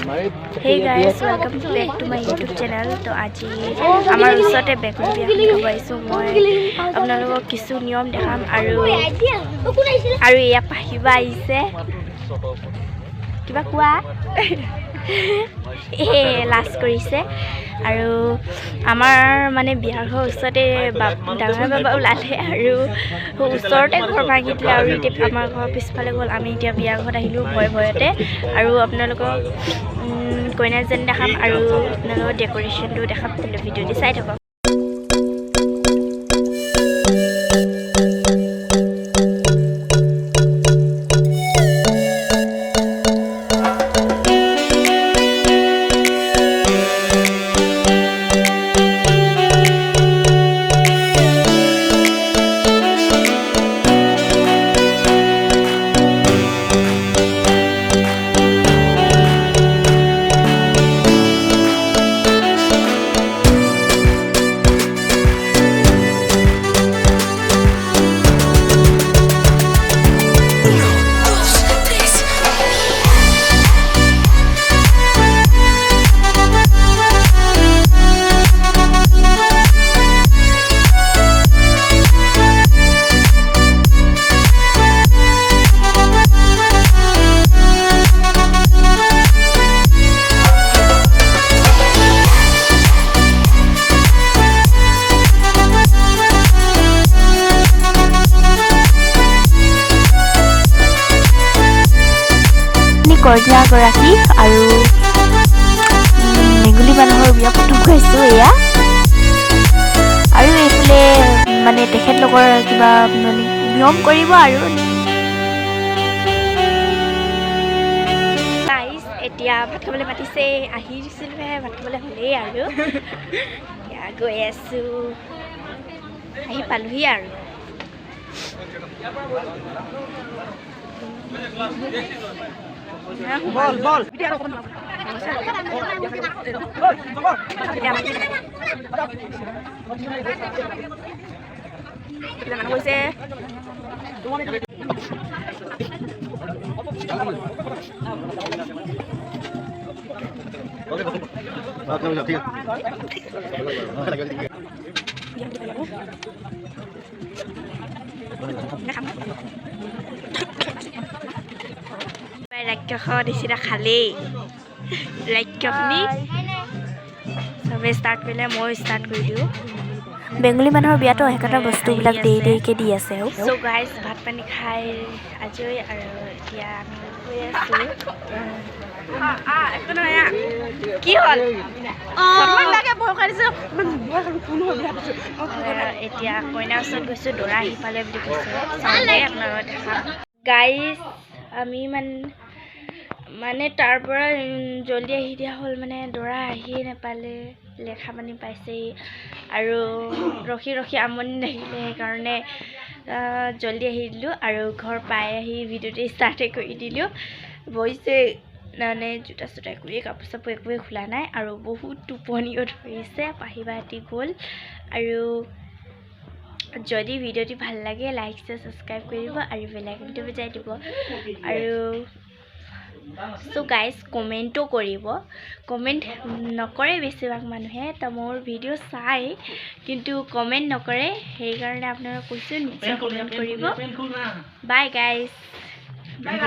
Hey guys, welcome back to my YouTube channel. तो आज আমাৰ ওচৰতে বেকৰী বিয়া খাইছো মই আপোনালোকক কিছু নিয়ম দেখাম আৰু এয়া পাহিবা আহিছে কিবা কোৱা লাষ্ট কৰিছে আৰু আমাৰ মানে বিয়াৰ ঘৰ ওচৰতে ডাঙৰ বাবা ওলালে আৰু ওচৰতে ঘৰ ভাঙি দিলে আৰু এতিয়া আমাৰ ঘৰ পিছফালে গ'ল আমি এতিয়া বিয়াৰ ঘৰত আহিলোঁ ভয়তে আৰু আপোনালোকক কইনাজনী দেখাম আৰু আপোনালোকৰ ডেক'ৰেশ্যনটো দেখাম ভিডিঅ'টো চাই থাকক কইনাগৰাকী আৰু নেগুলি মানুহৰ বিয়া ফটো খুৱাইছোঁ এয়া আৰু এইফালে মানে তেখেতলোকৰ কিবা নিয়ম কৰিব আৰু গাইজ এতিয়া ভাত খাবলৈ মাতিছে আহি দিছিলোঁহে ভাত খাবলৈ হ'লেই আৰু এতিয়া গৈ আছোঁ আহি পালোহি আৰু বল কৈছে ৰাক্ষস নিচিনা খালেই ৰাক্ষসনি চবেই ষ্টাৰ্ট কৰিলে মই ষ্টাৰ্ট কৰি দিওঁ বেংগলী মানুহৰ বিয়াতো সেইকাৰণে বস্তুবিলাক দেৰিকৈ দি আছে চ' গাইজ ভাত পানী খাই আজৰি আৰু এতিয়া আমি গৈ আছোঁ কি হ'ল এতিয়া কইনাৰ ওচৰত গৈছোঁ দৰা আহি পালে বুলি কৈছে আপোনালোকে দেখা গাইজ আমি মানে তাৰ পৰা জল্দি আহি দিয়া হ'ল মানে দৰা আহিয়ে নাপালে লেখা পানী পাইছেই আৰু ৰখি আমনি লাগিলে সেইকাৰণে জল্দি আহি দিলোঁ আৰু ঘৰ পাই আহি ভিডিঅ'টো ষ্টাৰ্টে কৰি দিলোঁ বহিছে মানে জোতা চোতা একোৱেই কাপোৰ চাপোৰ একোৱেই খোলা নাই আৰু বহুত টোপনিও ধৰিছে পাহিবা ৰাতি গ'ল আৰু যদি ভিডিঅ'টি ভাল লাগে লাইক ছাবস্ক্ৰাইব কৰিব আৰু বেল আইকনটো বজাই দিব আৰু চ' গাইজ কমেণ্টো কৰিব কমেণ্ট নকৰে বেছিভাগ মানুহে তো মোৰ ভিডিঅ' চাই কিন্তু কমেণ্ট নকৰে সেইকাৰণে আপোনালোকক কৈছোঁ নিশ্চয় কমেণ্ট কৰিব বাই গাইজ বাই